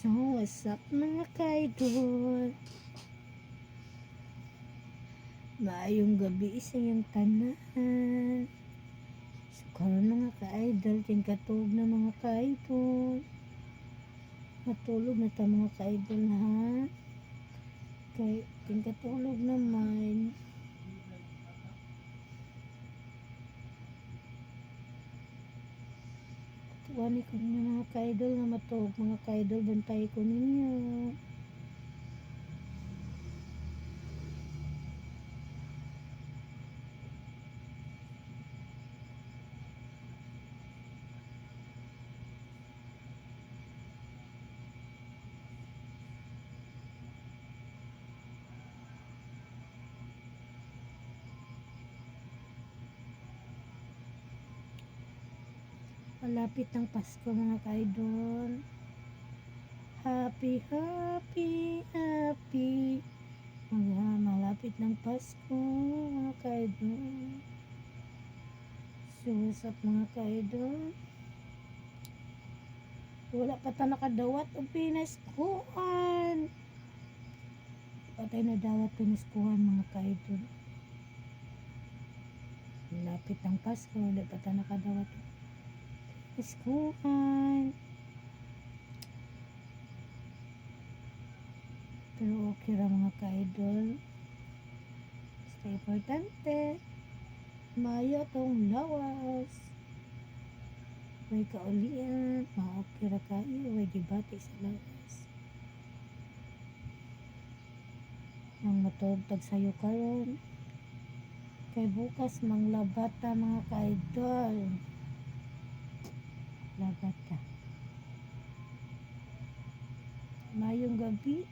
So, what's up mga kaidol? Maayong gabi sa iyong tanan. So, karon mga ka-idol, tingkatog na mga ka-idol. Matulog na ta mga ka-idol ha. Kay tingkatulog naman. Tuwani ko ninyo mga ka-idol na matulog mga ka-idol. Bantay ko ninyo. Malapit ang Pasko mga ka-idol. Happy, happy, happy. Malapit ng Pasko mga ka-idol. So, what's up mga ka-idol? Wala pa ta nakadawat o pinaskuhan. Patay na dawat pinaskuhan mga ka-idol. Malapit ang Pasko, wala pa ta nakadawat o pinaskuhan. Pero okay ra mga ka-idol. Basta importante, mayo tong lawas. May kaulian, ma-okay ra kayo, may gibati sa lawas. Ang matugtag sayo karon. Kay bukas manglabata mga ka-idol. Labata. Mayong gabi.